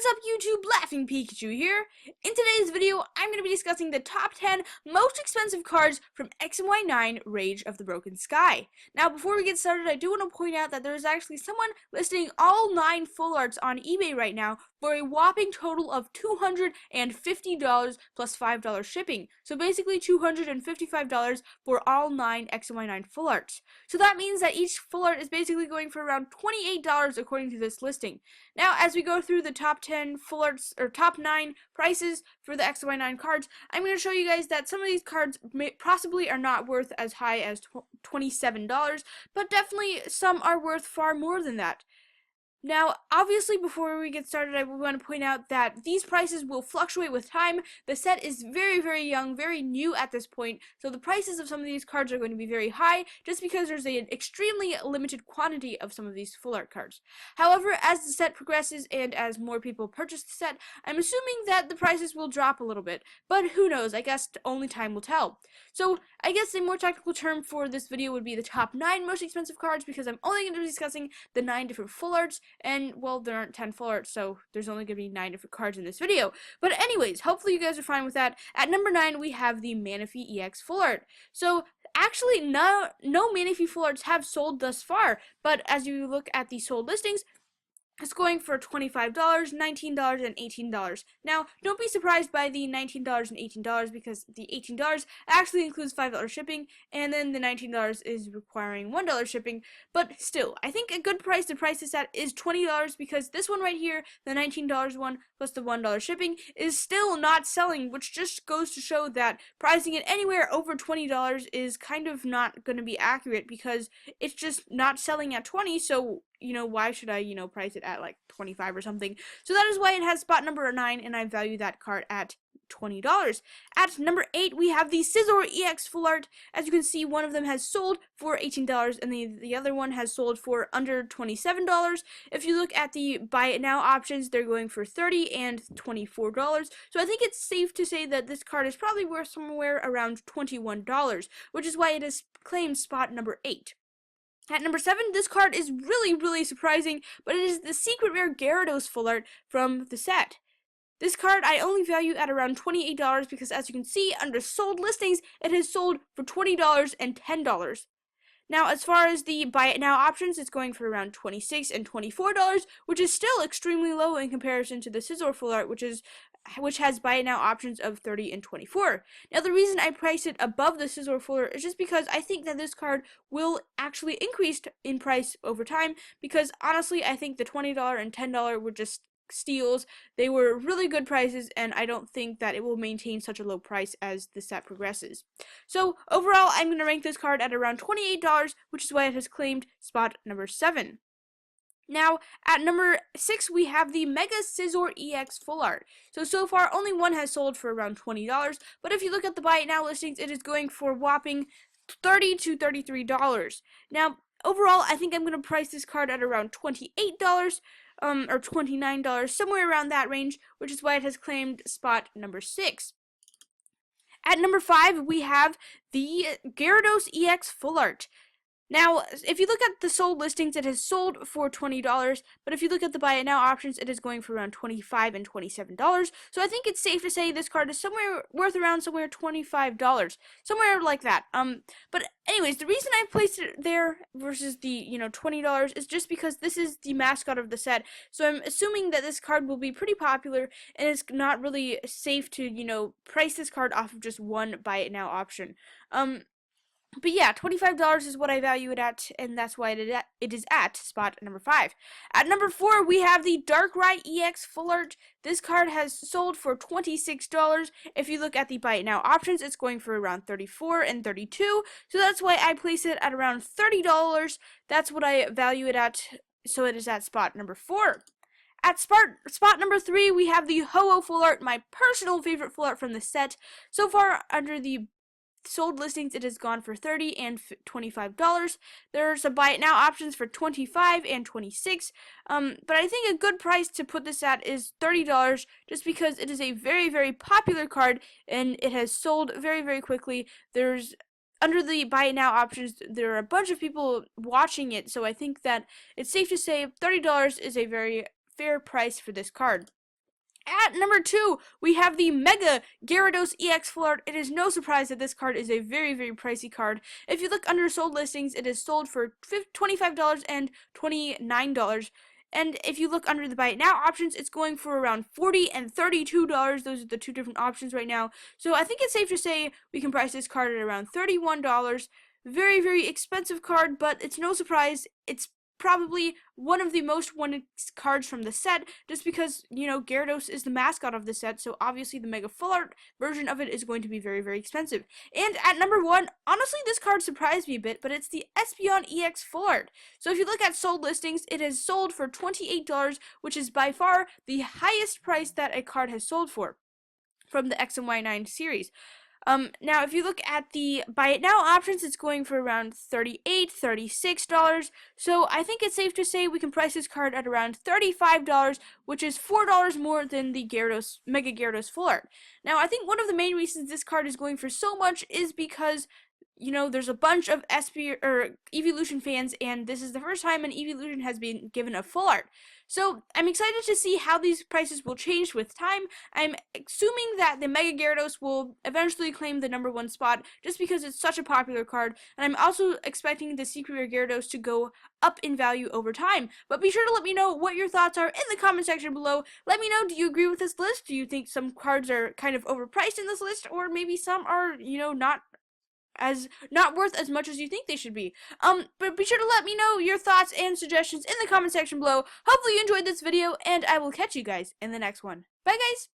up YouTube, Laughing Pikachu here. In today's video, I'm going to be discussing the top 10 most expensive cards from XY9 Rage of the Broken Sky. Now before we get started, I do want to point out that there is actually someone listing all 9 full arts on eBay right now for a whopping total of $250 plus $5 shipping. So basically $255 for all 9 XY9 full arts. So that means that each full art is basically going for around $28 according to this listing. Now as we go through the top 10 full arts or top 9 prices for the XY9 cards, I'm going to show you guys that some of these cards possibly are not worth as high as $27, but definitely some are worth far more than that. Now, obviously, before we get started, I want to point out that these prices will fluctuate with time. The set is very, very young, very new at this point, so the prices of some of these cards are going to be very high, just because there's an extremely limited quantity of some of these full art cards. However, as the set progresses and as more people purchase the set, I'm assuming that the prices will drop a little bit, but who knows, I guess only time will tell. So, I guess a more technical term for this video would be the top 9 most expensive cards, because I'm only going to be discussing the 9 different full arts. And, well, there aren't 10 full arts, so there's only going to be 9 different cards in this video. But anyways, hopefully you guys are fine with that. At number 9, we have the Manaphy EX full art. So, actually, no Manaphy full arts have sold thus far. But as you look at the sold listings, it's going for $25, $19, and $18. Now, don't be surprised by the $19 and $18 because the $18 actually includes $5 shipping, and then the $19 is requiring $1 shipping. But still, I think a good price to price this at is $20 because this one right here, the $19 one plus the $1 shipping, is still not selling, which just goes to show that pricing it anywhere over $20 is kind of not going to be accurate because it's just not selling at $20, so why should I, price it at like $25 or something? So that is why it has spot number 9, and I value that card at $20. At number 8, we have the Scizor EX Full Art. As you can see, one of them has sold for $18, and the other one has sold for under $27. If you look at the Buy It Now options, they're going for $30 and $24. So I think it's safe to say that this card is probably worth somewhere around $21, which is why it is claimed spot number 8. At number 7, this card is really, really surprising, but it is the Secret Rare Gyarados full art from the set. This card I only value at around $28 because, as you can see, under sold listings, it has sold for $20 and $10. Now, as far as the Buy It Now options, it's going for around $26 and $24, which is still extremely low in comparison to the Scizor full art, which has Buy It Now options of $30 and $24. Now, the reason I price it above the Scizor full art is just because I think that this card will actually increase in price over time, because honestly, I think the $20 and $10 were just steals. They were really good prices, and I don't think that it will maintain such a low price as the set progresses. So overall, I'm going to rank this card at around $28, which is why it has claimed spot number 7. Now, at number 6, we have the Mega Scizor EX Full Art. So far, only one has sold for around $20, but if you look at the Buy It Now listings, it is going for a whopping $30 to $33. Now, overall, I think I'm going to price this card at around $28, or $29, somewhere around that range, which is why it has claimed spot number 6. At number 5, we have the Gyarados EX Full Art. Now, if you look at the sold listings, it has sold for $20, but if you look at the Buy It Now options, it is going for around $25 and $27. So I think it's safe to say this card is worth around $25, somewhere like that. But anyways, the reason I placed it there versus the $20 is just because this is the mascot of the set. So I'm assuming that this card will be pretty popular, and it's not really safe to price this card off of just one Buy It Now option. But yeah, $25 is what I value it at, and that's why it is at spot number 5. At number 4, we have the Darkrai EX Full Art. This card has sold for $26. If you look at the Buy It Now options, it's going for around $34 and $32. So that's why I place it at around $30. That's what I value it at, so it is at spot number 4. At spot number 3, we have the Ho-Oh Full Art, my personal favorite full art from the set. So far, under the sold listings, it has gone for $30 and $25. There's a Buy It Now options for $25 and $26. But I think a good price to put this at is $30, just because it is a very, very popular card, and it has sold very, very quickly. Under the Buy It Now options, there are a bunch of people watching it, so I think that it's safe to say $30 is a very fair price for this card. At number 2, we have the Mega Gyarados EX Full Art. It is no surprise that this card is a very, very pricey card. If you look under sold listings, it is sold for $25 and $29. And if you look under the buy it now options, it's going for around $40 and $32. Those are the two different options right now. So I think it's safe to say we can price this card at around $31. Very, very expensive card, but it's no surprise. It's probably one of the most wanted cards from the set, just because, you know, Gyarados is the mascot of the set, so obviously the Mega Full Art version of it is going to be very, very expensive. And at number 1, honestly, this card surprised me a bit, but it's the Espeon EX Full Art. So if you look at sold listings, it has sold for $28, which is by far the highest price that a card has sold for from the XY9 series. Now, if you look at the buy it now options, it's going for around $38, $36. So I think it's safe to say we can price this card at around $35, which is $4 more than the Mega Gyarados Full Art. Now, I think one of the main reasons this card is going for so much is because, you know, there's a bunch of Evolution fans, and this is the first time an Evolution has been given a full art. So I'm excited to see how these prices will change with time. I'm assuming that the Mega Gyarados will eventually claim the number 1 spot just because it's such a popular card, and I'm also expecting the Secret Rare Gyarados to go up in value over time. But be sure to let me know what your thoughts are in the comment section below. Let me know, do you agree with this list? Do you think some cards are kind of overpriced in this list, or maybe some are, you know, not worth as much as you think they should be. But be sure to let me know your thoughts and suggestions in the comment section below. Hopefully you enjoyed this video, and I will catch you guys in the next one. Bye, guys!